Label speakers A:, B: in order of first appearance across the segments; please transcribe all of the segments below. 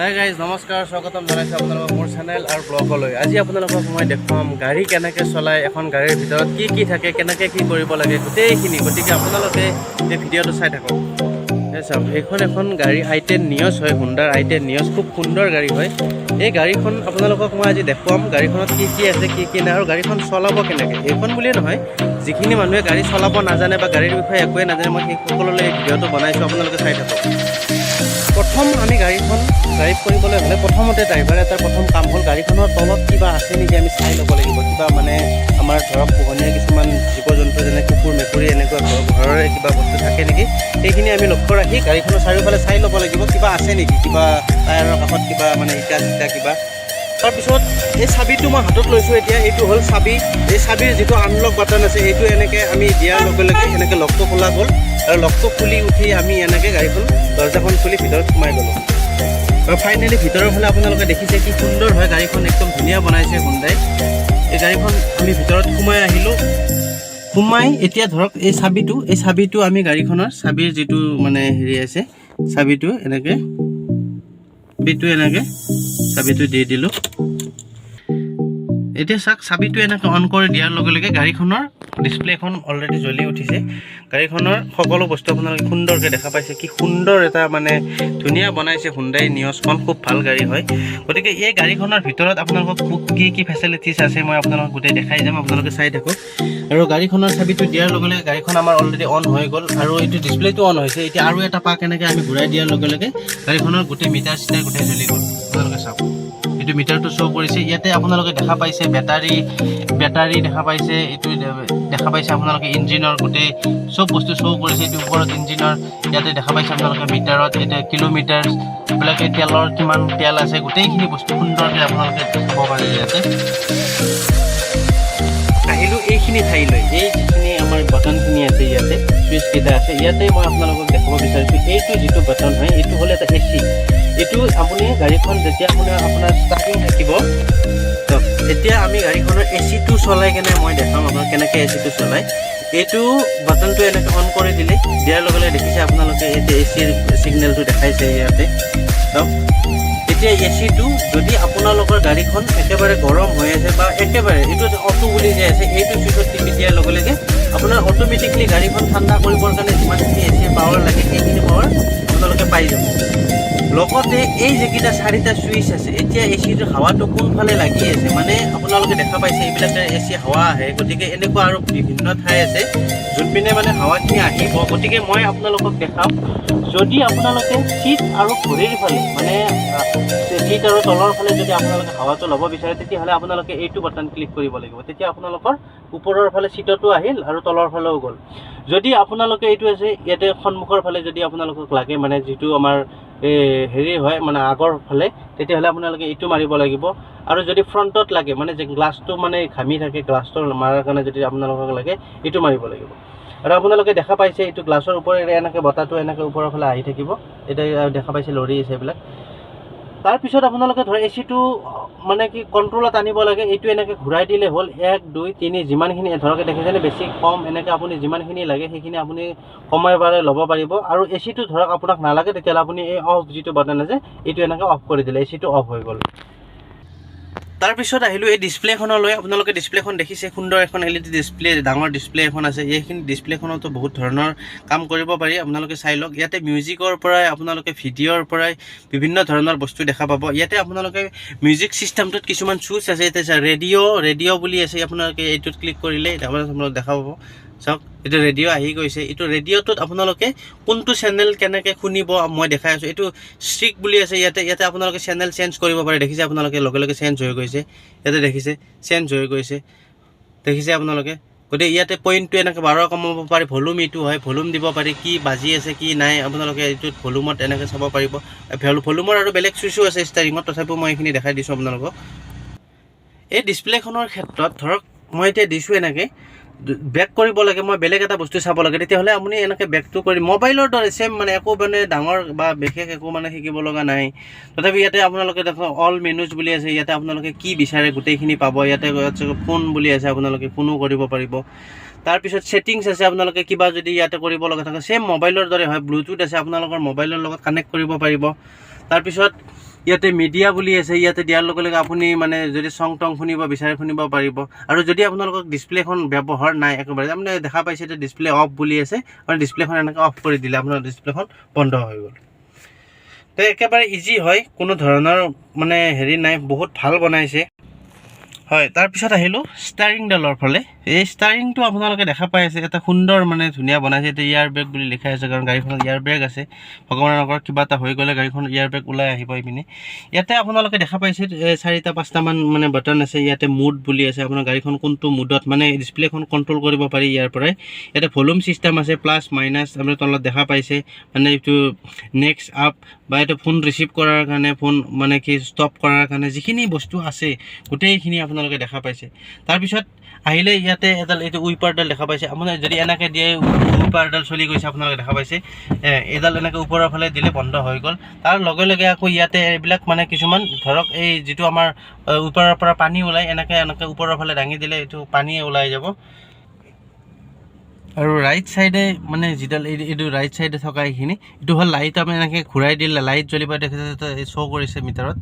A: Hi guys নমস্কাৰ স্বাগতম জনাইছোঁ আপোনালোকক মোৰ চেনেল আৰু ব্লগলৈ। আজি আপোনালোকক মই দেখুৱাম গাড়ী কেনেকৈ চলায়, এখন গাড়ীৰ ভিতৰত কি থাকে, কেনেকৈ কি কৰিব লাগে গোটেইখিনি। গতিকে আপোনালোকে এই ভিডিঅ'টো চাই থাকক। চাওক, এইখন এখন গাড়ী i10 নিয়জ হয়, হুণ্ডাৰ i10 নিয়জ, খুব সুন্দৰ গাড়ী হয়। এই গাড়ীখন আপোনালোকক মই আজি দেখুৱাম, গাড়ীখনত কি আছে কি নাই আৰু গাড়ীখন চলাব কেনেকৈ। এইখন বুলিয়ে নহয়, যিখিনি মানুহে গাড়ী চলাব নাজানে বা গাড়ীৰ বিষয়ে একোৱে নাজানে, মই সেই সকলোলৈ এই ভিডিঅ'টো বনাইছোঁ, আপোনালোকে চাই থাকক। প্ৰথম আমি গাড়ীখন ড্ৰাইভ কৰিবলৈ হ'লে প্ৰথমতে ড্ৰাইভাৰ এটাৰ প্ৰথম কাম হ'ল গাড়ীখনৰ তলত কিবা আছে নেকি আমি চাই ল'ব লাগিব। কিবা মানে আমাৰ ধৰক পোহনীয়া কিছুমান জীৱ জন্তু যেনে কুকুৰ মেকুৰী এনেকুৱা ঘৰৰে কিবা বস্তু থাকে নেকি, সেইখিনি আমি লক্ষ্য ৰাখি গাড়ীখনৰ চাৰিওফালে চাই ল'ব লাগিব কিবা আছে নেকি, কিবা টায়াৰৰ কাষত কিবা মানে ইটা চিটা কিবা। তাৰপিছত এই চাবিটো মই হাতত লৈছোঁ এতিয়া, এইটো হ'ল চাবি। এই চাবিৰ যিটো আনলক বাটন আছে সেইটো এনেকৈ আমি দিয়াৰ লগে লগে এনেকৈ লকটো খোলা গ'ল আৰু লকটো খুলি উঠি আমি এনেকৈ গাড়ীখন দৰ্জাখন খুলি ভিতৰত সোমাই গ'লোঁ। আৰু ফাইনেলি ভিতৰৰ ফালে আপোনালোকে দেখিছে কি সুন্দৰ হয়, গাড়ীখন একদম ধুনীয়া বনাইছে হুণ্ডাই। এই গাড়ীখন আমি ভিতৰত সোমাই আহিলোঁ। সোমাই এতিয়া ধৰক এই চাবিটো আমি গাড়ীখনৰ চাবিৰ যিটো মানে হেৰি আছে, চাবিটো এনেকৈ চাবিটো দি দিলোঁ। এতিয়া চাওক, চাবিটো এনেকৈ অন কৰি দিয়াৰ লগে লগে গাড়ীখনৰ ডিছপ্লেখন অলৰেডি জ্বলি উঠিছে। গাড়ীখনৰ সকলো বস্তু আপোনালোকে সুন্দৰকৈ দেখা পাইছে, কি সুন্দৰ এটা মানে ধুনীয়া বনাইছে হুণ্ডাই নিয়জখন, খুব ভাল গাড়ী হয়। গতিকে এই গাড়ীখনৰ ভিতৰত আপোনালোকক কি ফেচিলিটিছ আছে মই আপোনালোকক গোটেই দেখাই যাম, আপোনালোকে চাই থাকক। আৰু গাড়ীখনৰ চাবিটো দিয়াৰ লগে লগে গাড়ীখন আমাৰ অলৰেডি অন হৈ গ'ল আৰু এইটো ডিছপ্লেটো অন হৈছে। এতিয়া আৰু এটা পাক এনেকৈ আমি ঘূৰাই দিয়াৰ লগে লগে গাড়ীখনৰ গোটেই মিটাৰ চিটাৰ গোটেই জ্বলি গ'ল। আপোনালোকে চাওক, এইটো মিটাৰটো শ্ব' কৰিছে। ইয়াতে আপোনালোকে দেখা পাইছে বেটাৰী দেখা পাইছে, এইটো দেখা পাইছে আপোনালোকে ইঞ্জিনৰ গোটেই চব বস্তু শ্ব' কৰিছে। এইটো ওপৰত ইঞ্জিনৰ ইয়াতে দেখা পাইছে আপোনালোকে মিটাৰত, এতিয়া কিলোমিটাৰ এইবিলাক, তেলৰ কিমান তেল আছে, গোটেইখিনি বস্তু সুন্দৰকৈ আপোনালোকে চাব পাৰে। ইয়াতে আহিলোঁ এইখিনি ঠাইলৈ, এই যিখিনি আমাৰ বাটনখিনি আছে, ইয়াতে চুইচকেইটা আছে, ইয়াতে মই আপোনালোকক দেখাব বিচাৰিছোঁ এইটো যিটো বাটন হয়, এইটো হ'ল এটা AC। এইটো আপুনি গাড়ীখন যেতিয়া আপোনাৰ ষ্টাৰ্টিং থাকিব, এতিয়া আমি গাড়ীখনৰ AC-টো চলাই কেনে মই দেখাম আপোনাক কেনেকৈ AC-টো চলায়। এইটো বাটনটো এনেকৈ অন কৰি দিয়াৰ লগে লগে দেখিছে আপোনালোকে এতিয়া AC-ৰ ছিগনেলটো দেখাইছে ইয়াতে। চাওক, এতিয়া AC-টো যদি আপোনালোকৰ গাড়ীখন একেবাৰে গৰম হৈ আছে বা একেবাৰে এইটো অটো বুলি যে আছে, এইটো চুইচত টিপি দিয়াৰ লগে লগে আপোনাৰ অট'মেটিকলি গাড়ীখন ঠাণ্ডা কৰিবৰ কাৰণে যিমানখিনি AC পাৱাৰ লাগে সেইখিনি পাৱাৰ আপোনালোকে পাই যাব। লগতে এই যিকেইটা 4টা চুইচ আছে, এতিয়া AC-টোৰ হাৱাটো কোনফালে লাগি আছে, মানে আপোনালোকে দেখা পাইছে এইবিলাকে AC হাৱা আহে। গতিকে এনেকুৱা আৰু বিভিন্ন ঠাই আছে যোনপিনে মানে হাৱাখিনি আহিব। গতিকে মই আপোনালোকক দেখাম, যদি আপোনালোকে চিট আৰু ভৰিৰ ফালে মানে চিট আৰু তলৰ ফালে যদি আপোনালোকে হাৱাটো ল'ব বিচাৰে, তেতিয়াহ'লে আপোনালোকে এইটো বাটন ক্লিক কৰিব লাগিব। তেতিয়া আপোনালোকৰ ওপৰৰ ফালে চিটতো আহিল আৰু তলৰ ফালেও গ'ল। যদি আপোনালোকে এইটো আছে ইয়াতে সন্মুখৰ ফালে যদি আপোনালোকক লাগে, মানে যিটো আমাৰ হেৰি হয় মানে আগৰ ফালে, তেতিয়াহ'লে আপোনালোকে এইটো মাৰিব লাগিব। আৰু যদি ফ্ৰণ্টত লাগে, মানে যে গ্লাছটো মানে ঘামি থাকে, গ্লাছটো মাৰাৰ কাৰণে যদি আপোনালোকক লাগে, এইটো মাৰিব লাগিব। আৰু আপোনালোকে দেখা পাইছে এইটো গ্লাছৰ ওপৰেৰে এনেকৈ বতাহটো এনেকৈ ওপৰৰ ফালে আহি থাকিব। এতিয়া দেখা পাইছে লৰি আছে এইবিলাক। তাৰপিছত আপোনালোকে ধৰক AC-টো মানে কি কণ্ট্ৰলত আনিব লাগে, এইটো এনেকৈ ঘূৰাই দিলে হ'ল। 1 2 3 যিমানখিনি ধৰক দেখিছেনে, বেছি কম এনেকৈ আপুনি যিমানখিনি লাগে সেইখিনি আপুনি কমাই পাৰে ল'ব পাৰিব। আৰু AC-টো ধৰক আপোনাক নালাগে, তেতিয়াহ'লে আপুনি এই অফ যিটো বাটন আছে এইটো এনেকৈ অফ কৰি দিলে AC-টো অফ হৈ গ'ল। তাৰপিছত আহিলোঁ এই ডিছপ্লেখনলৈ। আপোনালোকে ডিছপ্লেখন দেখিছে, সুন্দৰ এখন LED ডিছপ্লে, ডাঙৰ ডিছপ্লে এখন আছে। এইখিনি ডিছপ্লেখনতো বহুত ধৰণৰ কাম কৰিব পাৰি, আপোনালোকে চাই লওক। ইয়াতে মিউজিকৰ পৰাই আপোনালোকে ভিডিঅ'ৰ পৰাই বিভিন্ন ধৰণৰ বস্তু দেখা পাব। ইয়াতে আপোনালোকে মিউজিক ছিষ্টেমটোত কিছুমান চুইচ আছে, এতিয়া ৰেডিঅ' বুলি আছে, আপোনালোকে এইটোত ক্লিক কৰিলে আপোনালোকে দেখা পাব। চাওক, এইটো ৰেডিঅ' আহি গৈছে। এইটো ৰেডিঅ'টোত আপোনালোকে কোনটো চেনেল কেনেকৈ শুনিব মই দেখাই আছোঁ। এইটো ষ্ট্ৰিক বুলি আছে, ইয়াতে আপোনালোকে চেনেল চেঞ্জ কৰিব পাৰে। দেখিছে আপোনালোকে লগে লগে চেঞ্জ হৈ গৈছে, ইয়াতে দেখিছে চেঞ্জ হৈ গৈছে, দেখিছে আপোনালোকে। গতিকে ইয়াতে পইণ্টটো এনেকৈ 12 কমাব পাৰি। ভলিউম এইটো হয়, ভলিউম দিব পাৰি, কি বাজি আছে কি নাই আপোনালোকে এইটোত ভলিউমত এনেকৈ চাব পাৰিব। ভলিউমৰ আৰু বেলেগ চুইচো আছে ষ্টাৰিঙত, তথাপিও মই এইখিনি দেখাই দিছোঁ আপোনালোকক। এই ডিছপ্লেখনৰ ক্ষেত্ৰত ধৰক মই এতিয়া দিছোঁ এনেকৈ বেক কৰিব লাগে, মই বেলেগ এটা বস্তু চাব লাগে, তেতিয়াহ'লে আপুনি এনেকৈ বেকটো কৰি মোবাইলৰ দৰে ছেম, মানে একো মানে ডাঙৰ বা বিশেষ একো মানে শিকিব লগা নাই। তথাপি ইয়াতে আপোনালোকে দেখক অল মেনুজ বুলি আছে, ইয়াতে আপোনালোকে কি বিচাৰে গোটেইখিনি পাব। ইয়াতে ফোন বুলি আছে, আপোনালোকে ফোনো কৰিব পাৰিব। তাৰপিছত ছেটিংছ আছে, আপোনালোকে কিবা যদি ইয়াতে কৰিব লগা থাকে ছেম মোবাইলৰ দৰে হয়। ব্লুটুথ আছে, আপোনালোকৰ মোবাইলৰ লগত কানেক্ট কৰিব পাৰিব। তাৰপিছত ইয়াতে মিডিয়া বুলি আছে, ইয়াতে দিয়াৰ লগে লগে আপুনি মানে যদি চং টং শুনিব বিচাৰে শুনিব পাৰিব। আৰু যদি আপোনালোকক ডিছপ্লেখন ব্যৱহাৰ নাই একেবাৰে, আপুনি দেখা পাইছে এতিয়া ডিছপ্লে অফ বুলি আছে, মানে ডিছপ্লেখন এনেকৈ অফ কৰি দিলে আপোনাৰ ডিছপ্লেখন বন্ধ হৈ গ'ল। তো একেবাৰে ইজি হয়, কোনো ধৰণৰ মানে হেৰি নাই, বহুত ভাল বনাইছে। হয়, তাৰপিছত আহিলোঁ ষ্টাৰিংডালৰ ফালে। এই ষ্টাৰিংটো আপোনালোকে দেখা পাই আছে, এটা সুন্দৰ মানে ধুনীয়া বনাইছে। এতিয়া ইয়াৰ বেগ বুলি লিখা আছে, কাৰণ গাড়ীখনত ইয়াৰ বেগ আছে। ভগৱানৰ নকৰক কিবা এটা হৈ গ'লে গাড়ীখন ইয়াৰ বেগ ওলাই আহিব এইপিনে। ইয়াতে আপোনালোকে দেখা পাইছে 4-5টামান মানে বাটন আছে। ইয়াতে মুড বুলি আছে, আপোনাৰ গাড়ীখন কোনটো মুডত মানে ডিছপ্লেখন কণ্ট্ৰল কৰিব পাৰি ইয়াৰ পৰাই। ইয়াতে ভলিউম ছিষ্টেম আছে, প্লাছ মাইনাছ আপুনি তলত দেখা পাইছে, মানে এইটো নেক্সট আপ বা এইটো ফোন ৰিচিভ কৰাৰ কাৰণে, ফোন মানে কি ষ্টপ কৰাৰ কাৰণে যিখিনি বস্তু আছে গোটেইখিনি আপোনালোকে দেখা পাইছে। তাৰপিছত আহিলে ইয়াতে এডাল এইটো উইপাৰডাল দেখা পাইছে। আপোনাৰ যদি এনেকৈ দিয়ে উইপাৰডাল চলি গৈছে, আপোনালোকে দেখা পাইছে এডাল এনেকৈ ওপৰৰ ফালে দিলে বন্ধ হৈ গ'ল। তাৰ লগে লগে আকৌ ইয়াতে এইবিলাক মানে কিছুমান ধৰক এই যিটো আমাৰ ওপৰৰ পৰা পানী ওলায়, এনেকৈ ওপৰৰ ফালে দাঙি দিলে এইটো পানীয়ে ওলাই যাব। আৰু ৰাইট চাইডে মানে যিডাল এইটো ৰাইট চাইডে থকা এইখিনি, এইটো হ'ল লাইট। আমি এনেকৈ ঘূৰাই দিলে লাইট জ্বলিব, দেখিছে শ্ব' কৰিছে মিটাৰত,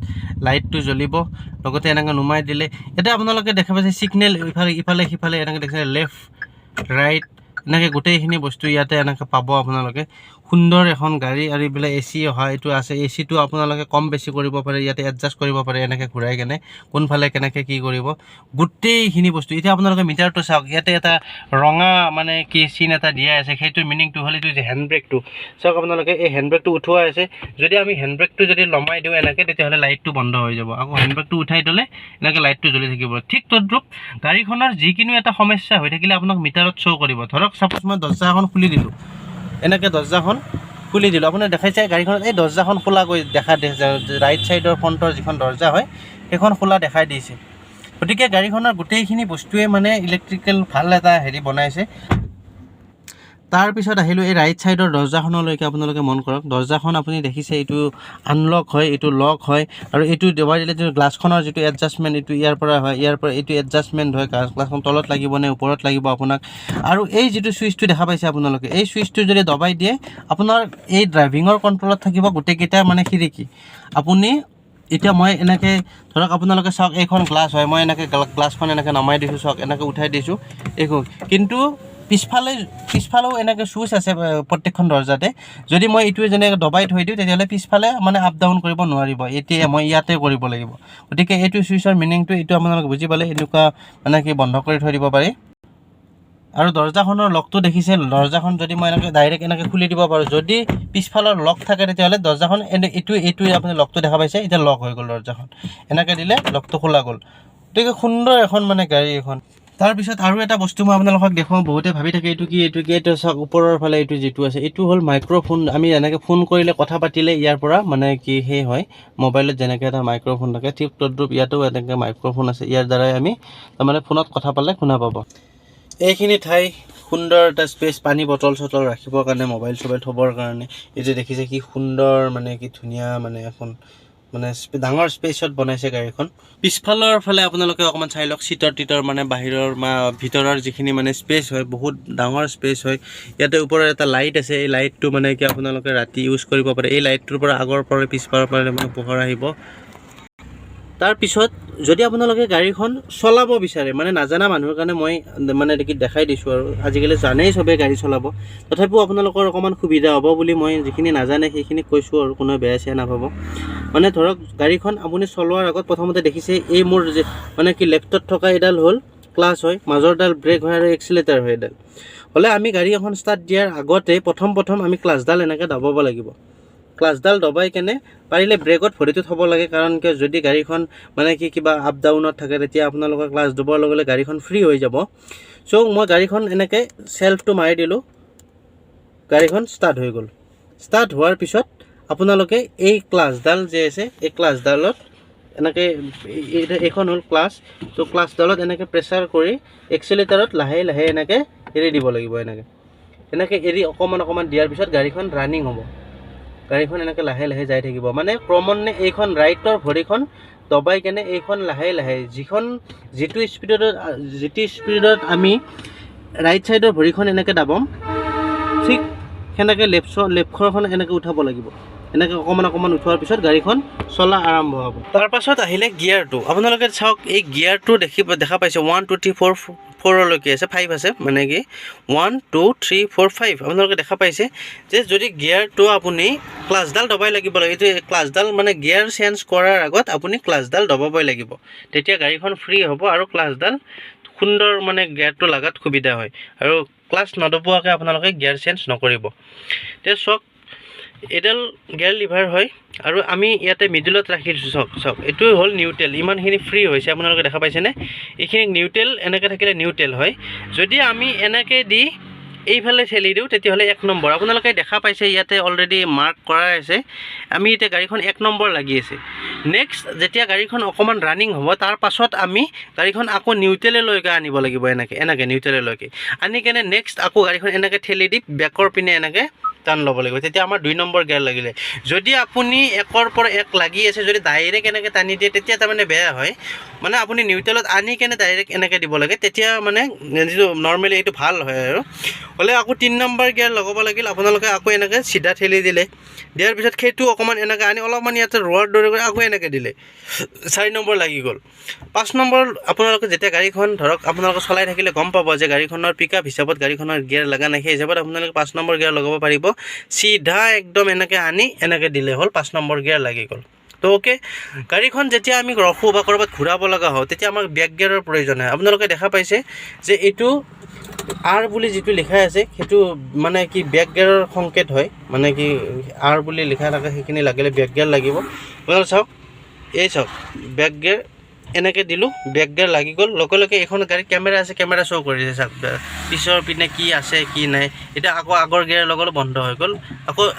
A: লাইটটো জ্বলিব। লগতে এনেকৈ নুমাই দিলে এতিয়া আপোনালোকে দেখা পাইছে ছিগনেল ইফালে সিফালে এনেকৈ দেখিছে, লেফ্ট ৰাইট এনেকৈ গোটেইখিনি বস্তু ইয়াতে এনেকৈ পাব আপোনালোকে। সুন্দৰ এখন গাড়ী। আৰু এইবিলাক AC অহা এইটো আছে, AC-টো আপোনালোকে কম বেছি কৰিব পাৰে, ইয়াতে এডজাষ্ট কৰিব পাৰে এনেকৈ ঘূৰাই কেনে, কোনফালে কেনেকৈ কি কৰিব গোটেইখিনি বস্তু। এতিয়া আপোনালোকে মিটাৰটো চাওক, ইয়াতে এটা ৰঙা মানে কি চিন এটা দিয়া আছে, সেইটোৰ মিনিংটো হ'ল এইটো যে হেণ্ড ব্ৰেকটো। চাওক আপোনালোকে এই হেণ্ড ব্ৰেকটো উঠোৱা আছে, যদি আমি হেণ্ড ব্ৰেকটো যদি নমাই দিওঁ এনেকৈ, তেতিয়াহ'লে লাইটটো বন্ধ হৈ যাব। আকৌ হেণ্ড ব্ৰেকটো উঠাই দিলে এনেকৈ লাইটটো জ্বলি থাকিব। ঠিক তদ্ৰুপ গাড়ীখনৰ যিকোনো এটা সমস্যা হৈ থাকিলে আপোনাক মিটাৰত শ্ব' কৰিব। ধৰক চাপ'জ মই দৰ্জা এখন খুলি দিলোঁ, এনেকৈ দৰ্জাখন খুলি দিলোঁ, আপোনাৰ দেখাইছে গাড়ীখনত এই দৰ্জাখন খোলা গৈ দেখা ৰাইট ছাইডৰ ফ্ৰণ্টৰ যিখন দৰ্জা হয় সেইখন খোলা দেখাই দিছে। গতিকে গাড়ীখনৰ গোটেইখিনি বস্তুৱে মানে ইলেক্ট্ৰিকেল ভাল এটা হেৰি বনাইছে। তাৰপিছত আহিলোঁ এই ৰাইট ছাইডৰ দৰ্জাখনলৈকে। আপোনালোকে মন কৰক, দৰ্জাখন আপুনি দেখিছে এইটো আনলক হয়, এইটো লক হয়। আৰু এইটো দবাই দিলে যিটো গ্লাছখনৰ যিটো এডজাষ্টমেণ্ট, এইটো ইয়াৰ পৰা হয়, ইয়াৰ পৰা এইটো এডজাষ্টমেণ্ট হয়, গ্লাছখন তলত লাগিব নে ওপৰত লাগিব আপোনাক। আৰু এই যিটো ছুইচটো দেখা পাইছে আপোনালোকে, এই ছুইচটো যদি দবাই দিয়ে আপোনাৰ এই ড্ৰাইভিঙৰ কণ্ট্ৰলত থাকিব গোটেইকেইটা মানে খিৰিকী। আপুনি এতিয়া মই এনেকৈ ধৰক আপোনালোকে চাওক, এইখন গ্লাছ হয়, মই এনেকৈ গ্লাছখন এনেকৈ নমাই দিছোঁ, চাওক এনেকৈ উঠাই দিছোঁ এইখন। কিন্তু পিছফালেও এনেকৈ ছুইচ আছে প্ৰত্যেকখন দৰ্জাতে। যদি মই এইটোৱে যেনেকৈ দবাই থৈ দিওঁ, তেতিয়াহ'লে পিছফালে মানে আপ ডাউন কৰিব নোৱাৰিব। এতিয়া মই ইয়াতে কৰিব লাগিব। গতিকে এইটো ছুইচৰ মিনিংটো এইটো আপোনালোকে বুজি পালে, এনেকুৱা মানে কি বন্ধ কৰি থৈ দিব পাৰি। আৰু দৰ্জাখনৰ লকটো দেখিছে, দৰ্জাখন যদি মই এনেকৈ ডাইৰেক্ট এনেকৈ খুলি দিব পাৰোঁ, যদি পিছফালৰ লক থাকে তেতিয়াহ'লে দৰ্জাখন এইটোৱে আপুনি লকটো দেখা পাইছে, এতিয়া লক হৈ গ'ল দৰ্জাখন। এনেকৈ দিলে লকটো খোলা গ'ল। গতিকে সুন্দৰ এখন মানে গাড়ী এখন। তাৰপিছত আৰু এটা বস্তু মই আপোনালোকক দেখুৱাওঁ, বহুতে ভাবি থাকে এইটো কি এইটো চাওক ওপৰৰ ফালে এইটো যিটো আছে, এইটো হ'ল মাইক্ৰ'ফোন। আমি এনেকৈ ফোন কৰিলে কথা পাতিলে ইয়াৰ পৰা মানে কি সেই হয়, মোবাইলত যেনেকৈ এটা মাইক্ৰ'ফোন থাকে, ঠিক তদ্ৰুপ ইয়াতো এনেকৈ মাইক্ৰ'ফোন আছে। ইয়াৰ দ্বাৰাই আমি তাৰমানে ফোনত কথা পালে শুনা পাব। এইখিনি ঠাই সুন্দৰ এটা স্পেচ, পানী বটল চটল ৰাখিবৰ কাৰণে, মোবাইল চবাইল থ'বৰ কাৰণে। এই যে দেখিছে কি সুন্দৰ মানে কি ধুনীয়া মানে এখন মানে ডাঙৰ স্পেচত বনাইছে গাড়ীখন। পিছফালৰ ফালে আপোনালোকে অকণমান চাই লওক, চিটৰ টিটৰ মানে বাহিৰৰ ভিতৰৰ যিখিনি মানে স্পেচ হয়, বহুত ডাঙৰ স্পেচ হয়। ইয়াতে ওপৰত এটা লাইট আছে, এই লাইটটো মানে কি আপোনালোকে ৰাতি ইউজ কৰিব পাৰে। এই লাইটটোৰ পৰা আগৰ পৰা পিছফালৰ পৰা মানে পোহৰ আহিব। তাৰপিছত যদি আপোনালোকে গাড়ীখন চলাব বিচাৰে, মানে নাজানা মানুহৰ কাৰণে মই মানে দেখাই দিছোঁ। আৰু আজিকালি জানেই চবেই গাড়ী চলাব, তথাপিও আপোনালোকৰ অকণমান সুবিধা হ'ব বুলি মই যিখিনি নাজানে সেইখিনি কৈছোঁ, আৰু কোনো বেয়া চেয়া নাপাব। মানে ধৰক গাড়ীখন আপুনি চলোৱাৰ আগত প্ৰথমতে দেখিছে এই মোৰ যে মানে কি লেফ্টত থকা এডাল হ'ল ক্লাছ হয়, মাজৰডাল ব্ৰেক হয়, আৰু এক্সিলেটাৰ হয় এডাল। হ'লে আমি গাড়ী এখন ষ্টাৰ্ট দিয়াৰ আগতে প্ৰথম আমি ক্লাছডাল এনেকৈ দবাব লাগিব। ক্লাছডাল দবাই কেনে পাৰিলে ব্ৰেকত ভৰিটো থ'ব লাগে, কাৰণ কিয় যদি গাড়ীখন মানে কি কিবা আপ ডাউনত থাকে, তেতিয়া আপোনালোকৰ ক্লাছ দবাৰ লগে লগে গাড়ীখন ফ্ৰী হৈ যাব। চ' মই গাড়ীখন এনেকৈ চেল্ফটো মাৰি দিলোঁ, গাড়ীখন ষ্টাৰ্ট হৈ গ'ল। ষ্টাৰ্ট হোৱাৰ পিছত আপোনালোকে এই ক্লাছডাল যে আছে, এই ক্লাছডালত এনেকৈ এইখন হ'ল ক্লাছ। ত' ক্লাছডালত এনেকৈ প্ৰেছাৰ কৰি এক্সিলেটাৰত লাহে লাহে এনেকৈ এৰি দিব লাগিব। এনেকৈ এৰি অকণমান দিয়াৰ পিছত গাড়ীখন ৰানিং হ'ব। গাড়ীখন এনেকৈ লাহে লাহে যাই থাকিব, মানে ক্ৰমান্বয়ে এইখন ৰাইটৰ ভৰিখন দবাই কেনে এইখন লাহে লাহে যিটো স্পীডত আমি ৰাইট ছাইডৰ ভৰিখন এনেকৈ দাবাম, ঠিক সেনেকৈ লেফ্টখন এনেকৈ উঠাব লাগিব। এনেকৈ অকণমান উঠোৱাৰ পিছত গাড়ীখন চলা আৰম্ভ হ'ব। তাৰ পাছত আহিলে গিয়াৰটো। আপোনালোকে চাওক এই গিয়াৰটো দেখা পাইছে 1 2 3 4 4লৈকে আছে, 5 আছে, মানে কি 1 2 3 4 5 আপোনালোকে দেখা পাইছে যে যদি গিয়াৰটো আপুনি ক্লাছডাল দবাই লাগিব লাগে। এইটো ক্লাছডাল মানে গিয়াৰ চেঞ্জ কৰাৰ আগত আপুনি ক্লাছডাল দবাবই লাগিব, তেতিয়া গাড়ীখন ফ্ৰী হ'ব আৰু ক্লাছডাল সুন্দৰ মানে গিয়াৰটো লগাত সুবিধা হয়। আৰু ক্লাছ নদবোৱাকৈ আপোনালোকে গিয়াৰ চেঞ্জ নকৰিব। এতিয়া চাওক এডাল গিয়াৰ লিভাৰ হয় আৰু আমি ইয়াতে মিডিলত ৰাখি দিছোঁ। চাওক এইটো হ'ল নিউট্ৰেল, ইমানখিনি ফ্ৰী হৈছে আপোনালোকে দেখা পাইছেনে? এইখিনি নিউট্ৰেল, এনেকৈ থাকিলে নিউট্ৰেল হয়। যদি আমি এনেকৈ দি এইফালে ঠেলি দিওঁ তেতিয়াহ'লে 1 নম্বৰ। আপোনালোকে দেখা পাইছে ইয়াতে অলৰেডি মাৰ্ক কৰা আছে। আমি এতিয়া গাড়ীখন 1 নম্বৰ লাগি আছে। নেক্সট যেতিয়া গাড়ীখন অকণমান ৰানিং হ'ব তাৰ পাছত আমি গাড়ীখন আকৌ নিউট্ৰেললৈকে আনিব লাগিব। এনেকৈ নিউট্ৰেললৈকে আনি কেনে নেক্সট আকৌ গাড়ীখন এনেকৈ ঠেলি দি বেকৰ পিনে এনেকৈ টান ল'ব লাগিব, তেতিয়া আমাৰ 2 নম্বৰ গিয়াৰ লাগিলে। যদি আপুনি 1ৰ পৰা 1 লাগি আছে, যদি ডাইৰেক্ট এনেকৈ টানি দিয়ে তেতিয়া তাৰমানে বেয়া হয়। মানে আপুনি নিউট্ৰেলত আনি কেনে ডাইৰেক্ট এনেকৈ দিব লাগে, তেতিয়া মানে যিটো নৰ্মেলি এইটো ভাল হয় আৰু। হ'লে আকৌ 3 নম্বৰ গিয়াৰ লগাব লাগিল। আপোনালোকে আকৌ এনেকৈ চিধা ঠেলি দিয়াৰ পিছত সেইটো অকণমান এনেকৈ আনি অলপমান ইয়াতে ৰোৱাৰ দৰে কৰি আকৌ এনেকৈ দিলে 4 নম্বৰ লাগি গ'ল। 5 নম্বৰ আপোনালোকে যেতিয়া গাড়ীখন ধৰক আপোনালোকে চলাই থাকিলে গম পাব যে গাড়ীখনৰ পিকআপ হিচাপত গাড়ীখনৰ গিয়াৰ লগা নাই, সেই হিচাপত আপোনালোকে 5 নম্বৰ গিয়াৰ লগাব পাৰিব। চিধা একদম এনেকৈ আনি এনেকৈ দিলে হ'ল, 5 নম্বৰ গিয়াৰ লাগি গ'ল। তো অ'কে, গাড়ীখন যেতিয়া আমি ৰখোঁ বা ক'ৰবাত ঘূৰাব লগা হয় তেতিয়া আমাক বেক গিয়াৰৰ প্ৰয়োজন হয়। আপোনালোকে দেখা পাইছে যে এইটো R বুলি যিটো লিখা আছে সেইটো মানে কি বেক গিয়াৰৰ সংকেত হয়, মানে কি R বুলি লিখা থাকে, সেইখিনি লাগিলে বেক গিয়াৰ লাগিব। আপোনালোকে চাওক, এই চাওক বেক গিয়াৰ এনেকৈ দিলোঁ, বেক গিয়াৰ লাগি গ'ল। লগে এইখন গাড়ীত কেমেৰা আছে, কেমেৰা শ্ব' কৰি দিছে চাওক পিছৰ পিনে কি আছে কি নাই। এতিয়া আকৌ আগৰ গিয়াৰ লগালোঁ, বন্ধ হৈ গ'ল।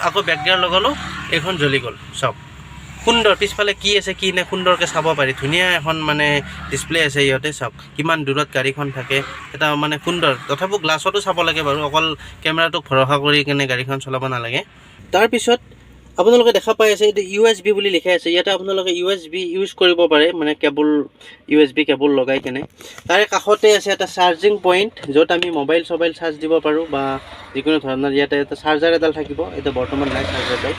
A: আকৌ বেক গিয়াৰ লগালোঁ, এইখন জ্বলি গ'ল। চাওক সুন্দৰ, পিছফালে কি আছে কি নাই সুন্দৰকৈ চাব পাৰি। ধুনীয়া এখন মানে ডিছপ্লে আছে ইয়াতে। চাওক কিমান দূৰত গাড়ীখন থাকে, এটা মানে সুন্দৰ। তথাপিও গ্লাছতো চাব লাগে বাৰু, অকল কেমেৰাটোক ভৰসা কৰি কেনে গাড়ীখন চলাব নালাগে। তাৰপিছত আপোনালোকে দেখা পাই আছে এইটো USB বুলি লিখা আছে। ইয়াতে আপোনালোকে USB ইউজ কৰিব পাৰে, মানে কেবল USB কেবল লগাই কেনে। তাৰে কাষতে আছে এটা চাৰ্জিং পইণ্ট, য'ত আমি মোবাইল চাৰ্জ দিব পাৰোঁ বা যিকোনো ধৰণৰ। ইয়াতে এটা চাৰ্জাৰ এডাল থাকিব, এতিয়া বৰ্তমান নাই চাৰ্জাৰডাল।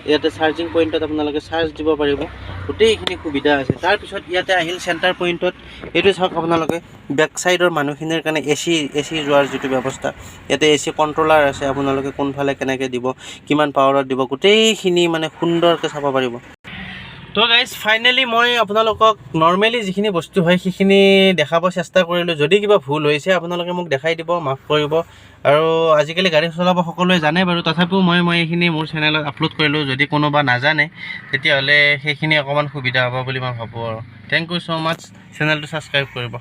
A: ইয়াতে চাৰ্জিং পইণ্টত আপোনালোকে চাৰ্জ দিব পাৰিব, গোটেইখিনি সুবিধা আছে। তাৰপিছত ইয়াতে আহিল চেণ্টাৰ পইণ্টত। এইটো চাওক আপোনালোকে বেক চাইডৰ মানুহখিনিৰ কাৰণে AC যোৱাৰ যিটো ব্যৱস্থা, ইয়াতে AC কণ্ট্ৰলাৰ আছে। আপোনালোকে কোনফালে কেনেকৈ দিব, কিমান পাৱাৰত দিব, গোটেইখিনি মানে সুন্দৰকৈ চাব পাৰিব। তো গাইজ ফাইনেলি মই আপোনালোকক নৰ্মেলি যিখিনি বস্তু হয় সেইখিনি দেখাব চেষ্টা কৰিলোঁ। যদি কিবা ভুল হৈছে আপোনালোকে মোক দেখাই দিব, মাফ কৰিব। আৰু আজিকালি গাড়ী চলাব সকলোৱে জানে বাৰু, তথাপিও মই এইখিনি মোৰ চেনেলত আপলোড কৰিলোঁ। যদি কোনোবা নাজানে তেতিয়াহ'লে সেইখিনি অকণমান সুবিধা হ'ব বুলি মই ভাবোঁ আৰু। থেংক ইউ ছ' মাছ, চেনেলটো ছাবস্ক্ৰাইব কৰিব।